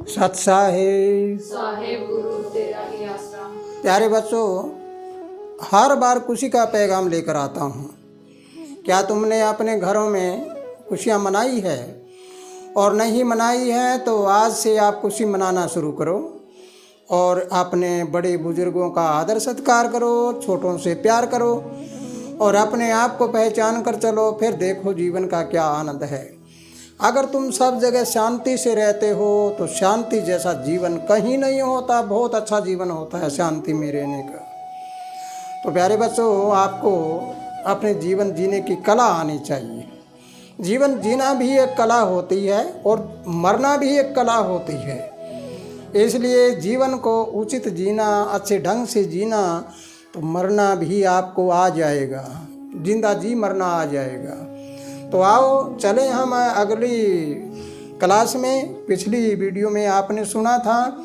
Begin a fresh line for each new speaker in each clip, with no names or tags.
सत साहेब
साहेब गुरु तेरा ही आसरा।
प्यारे बच्चों, हर बार खुशी का पैगाम लेकर आता हूँ। क्या तुमने अपने घरों में खुशियाँ मनाई है? और नहीं मनाई है तो आज से आप खुशी मनाना शुरू करो और अपने बड़े बुजुर्गों का आदर सत्कार करो, छोटों से प्यार करो और अपने आप को पहचान कर चलो। फिर देखो जीवन का क्या आनंद है। अगर तुम सब जगह शांति से रहते हो तो शांति जैसा जीवन कहीं नहीं होता। बहुत अच्छा जीवन होता है शांति में रहने का। तो प्यारे बच्चों, आपको अपने जीवन जीने की कला आनी चाहिए। जीवन जीना भी एक कला होती है और मरना भी एक कला होती है। इसलिए जीवन को उचित जीना, अच्छे ढंग से जीना, तो मरना भी आपको आ जाएगा। जिंदा जी मरना आ जाएगा। तो आओ चलें हम अगली क्लास में। पिछली वीडियो में आपने सुना था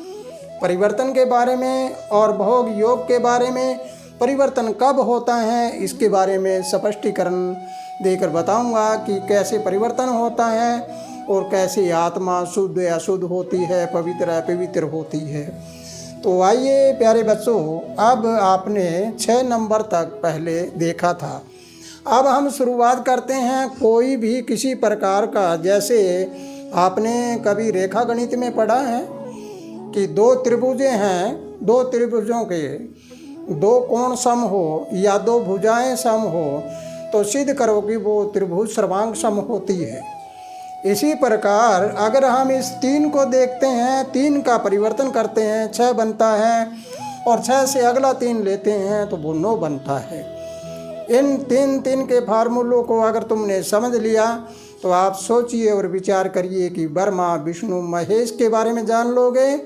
परिवर्तन के बारे में और भोग योग के बारे में। परिवर्तन कब होता है इसके बारे में स्पष्टीकरण देकर बताऊंगा कि कैसे परिवर्तन होता है और कैसे आत्मा शुद्ध या अशुद्ध होती है, पवित्र या पवित्र होती है। तो आइए प्यारे बच्चों, अब आपने 6 नंबर तक पहले देखा था। अब हम शुरुआत करते हैं कोई भी किसी प्रकार का। जैसे आपने कभी रेखा गणित में पढ़ा है कि 2 त्रिभुजें हैं, 2 त्रिभुजों के 2 कोण सम हो या 2 भुजाएं सम हो तो सिद्ध करो कि वो त्रिभुज सर्वांग सम होती है। इसी प्रकार अगर हम इस 3 को देखते हैं, 3 का परिवर्तन करते हैं 6 बनता है और 6 से अगला 3 लेते हैं तो वो 9 बनता है। इन 3 के फार्मूलों को अगर तुमने समझ लिया तो आप सोचिए और विचार करिए कि ब्रह्मा विष्णु महेश के बारे में जान लोगे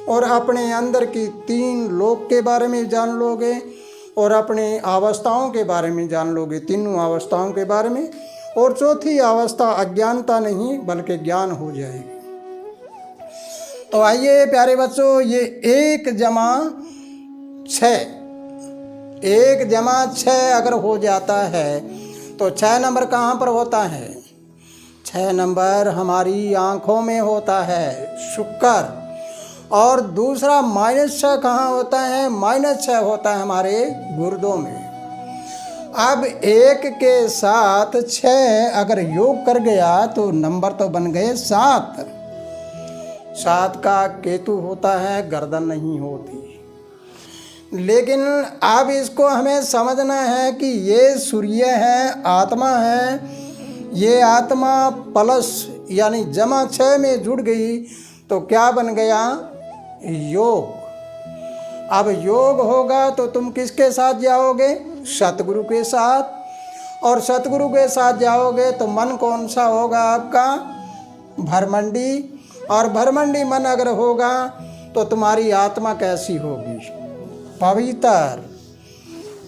और अपने अंदर की 3 लोक के बारे में जान लोगे और अपने अवस्थाओं के बारे में जान लोगे, तीनों अवस्थाओं के बारे में। और चौथी अवस्था अज्ञानता नहीं बल्कि ज्ञान हो जाएगी। तो आइए प्यारे बच्चों, ये 1 जमा 6, 1 जमा 6 अगर हो जाता है तो 6 नंबर कहाँ पर होता है? 6 नंबर हमारी आँखों में होता है, शुक्र। और दूसरा -6 कहाँ होता है? -6 होता है हमारे गुर्दों में। अब 1 के साथ 6 अगर योग कर गया तो नंबर तो बन गए 7। 7 का केतु होता है, गर्दन नहीं होती। लेकिन अब इसको हमें समझना है कि ये सूर्य है, आत्मा है। ये आत्मा प्लस यानी जमा 6 में जुड़ गई तो क्या बन गया? योग। अब योग होगा तो तुम किसके साथ जाओगे? सतगुरु के साथ। और सतगुरु के साथ जाओगे तो मन कौन सा होगा आपका? भरमंडी। और भरमंडी मन अगर होगा तो तुम्हारी आत्मा कैसी होगी? पवित्र।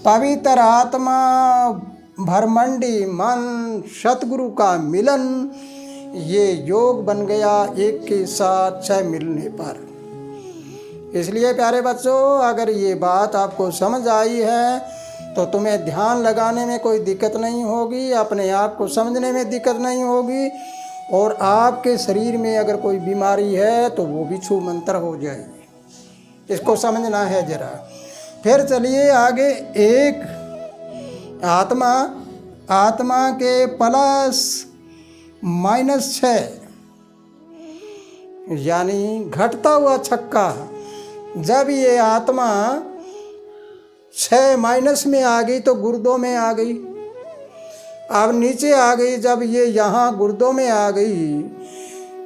पवित्र आत्मा, भरमंडी मन, सतगुरु का मिलन, ये योग बन गया 1 के साथ 6 मिलने पर। इसलिए प्यारे बच्चों, अगर ये बात आपको समझ आई है तो तुम्हें ध्यान लगाने में कोई दिक्कत नहीं होगी, अपने आप को समझने में दिक्कत नहीं होगी और आपके शरीर में अगर कोई बीमारी है तो वो भी छू मंतर हो जाएगी। इसको समझना है ज़रा। फिर चलिए आगे। 1 आत्मा, आत्मा के +-6 यानी घटता हुआ छक्का। जब ये आत्मा 6 माइनस में आ गई तो गुर्दों में आ गई। अब नीचे आ गई, जब ये यहाँ गुर्दों में आ गई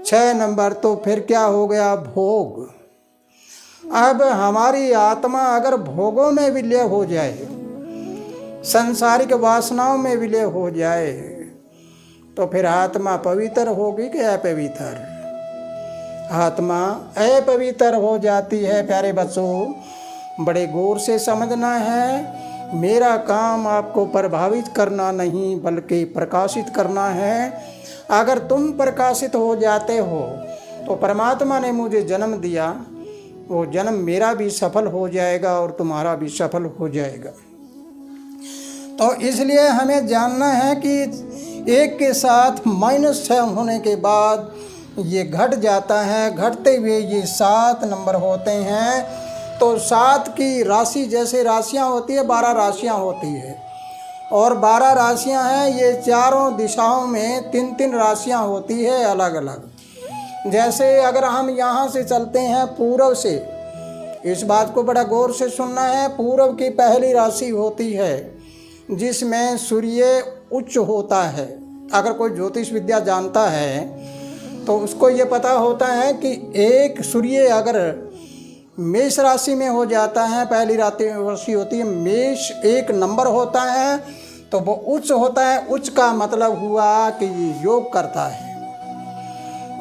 6 नंबर तो फिर क्या हो गया? भोग। अब हमारी आत्मा अगर भोगों में विलय हो जाए, संसारिक वासनाओं में विलय हो जाए तो फिर आत्मा पवित्र होगी कि अपवित्र? आत्मा अपवित्र हो जाती है। प्यारे बच्चों, बड़े गौर से समझना है। मेरा काम आपको प्रभावित करना नहीं बल्कि प्रकाशित करना है। अगर तुम प्रकाशित हो जाते हो तो परमात्मा ने मुझे जन्म दिया, वो जन्म मेरा भी सफल हो जाएगा और तुम्हारा भी सफल हो जाएगा। तो इसलिए हमें जानना है कि 1 के साथ -6 होने के बाद ये घट जाता है, घटते हुए ये 7 नंबर होते हैं। तो 7 की राशि, जैसे राशियाँ होती है 12 राशियाँ होती है, और 12 राशियाँ हैं, ये चारों दिशाओं में 3-3 राशियाँ होती है अलग अलग। जैसे अगर हम यहाँ से चलते हैं पूर्व से, इस बात को बड़ा गौर से सुनना है। पूर्व की पहली राशि होती है जिसमें सूर्य उच्च होता है। अगर कोई ज्योतिष विद्या जानता है तो उसको ये पता होता है कि एक सूर्य अगर मेष राशि में हो जाता है, पहली राशि होती है मेष, 1 नंबर होता है, तो वो उच्च होता है। उच्च का मतलब हुआ कि योग करता है।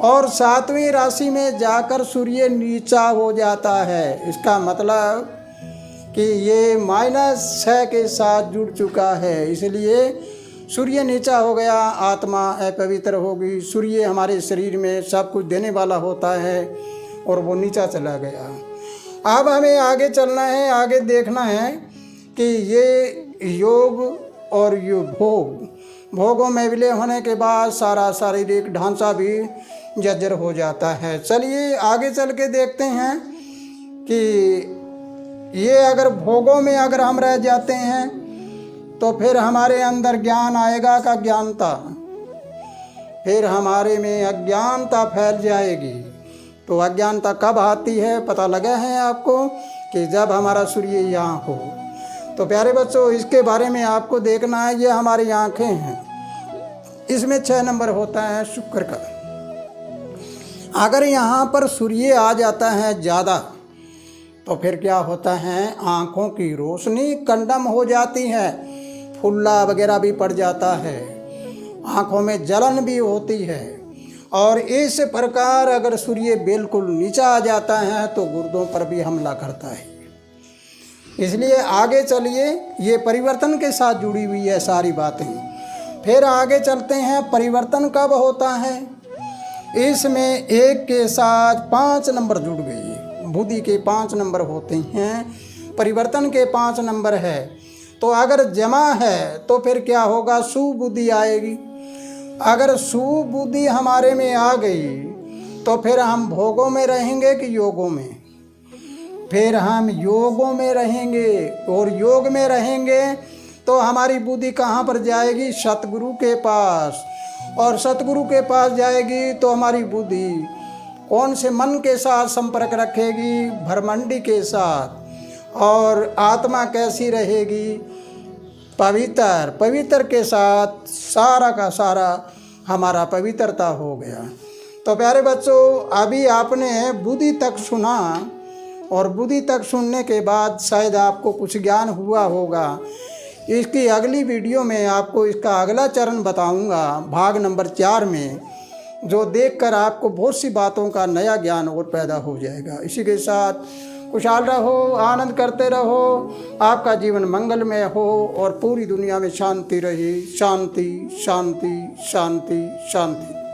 और 7वीं राशि में जाकर सूर्य नीचा हो जाता है, इसका मतलब कि ये -6 के साथ जुड़ चुका है, इसलिए सूर्य नीचा हो गया, आत्मा अपवित्र होगी। सूर्य हमारे शरीर में सब कुछ देने वाला होता है और वो नीचा चला गया। अब हमें आगे चलना है, आगे देखना है कि ये योग और ये भोगों में विलय होने के बाद सारा शारीरिक ढांचा भी जर्जर हो जाता है। चलिए आगे चल के देखते हैं कि ये अगर भोगों में अगर हम रह जाते हैं तो फिर हमारे अंदर ज्ञान आएगा का ज्ञानता, फिर हमारे में अज्ञानता फैल जाएगी। तो अज्ञानता कब आती है पता लगा है आपको, कि जब हमारा सूर्य यहाँ हो। तो प्यारे बच्चों, इसके बारे में आपको देखना है। ये हमारी आँखें हैं, इसमें 6 नंबर होता है शुक्र का। अगर यहाँ पर सूर्य आ जाता है ज़्यादा तो फिर क्या होता है, आँखों की रोशनी कंडम हो जाती है, फुल्ला वगैरह भी पड़ जाता है, आँखों में जलन भी होती है। और इस प्रकार अगर सूर्य बिल्कुल नीचा आ जाता है तो गुर्दों पर भी हमला करता है। इसलिए आगे चलिए, ये परिवर्तन के साथ जुड़ी हुई है सारी बातें। फिर आगे चलते हैं, परिवर्तन कब होता है। इसमें 1 के साथ 5 नंबर जुड़ गई। बुद्धि के 5 नंबर होते हैं, परिवर्तन के 5 नंबर है। तो अगर जमा है तो फिर क्या होगा, सुबुद्धि आएगी। अगर सुबुद्धि हमारे में आ गई तो फिर हम भोगों में रहेंगे कि योगों में, फिर हम योगों में रहेंगे। और योग में रहेंगे तो हमारी बुद्धि कहाँ पर जाएगी, सतगुरु के पास। और सतगुरु के पास जाएगी तो हमारी बुद्धि कौन से मन के साथ संपर्क रखेगी, भ्रमंडी के साथ। और आत्मा कैसी रहेगी, पवित्र के साथ। सारा का सारा हमारा पवित्रता हो गया। तो प्यारे बच्चों, अभी आपने बुद्धि तक सुना, और बुद्धि तक सुनने के बाद शायद आपको कुछ ज्ञान हुआ होगा। इसकी अगली वीडियो में आपको इसका अगला चरण बताऊंगा, भाग नंबर 4 में, जो देखकर आपको बहुत सी बातों का नया ज्ञान और पैदा हो जाएगा। इसी के साथ खुशहाल रहो, आनंद करते रहो, आपका जीवन मंगलमय हो और पूरी दुनिया में शांति रहे। शांति शांति शांति शांति।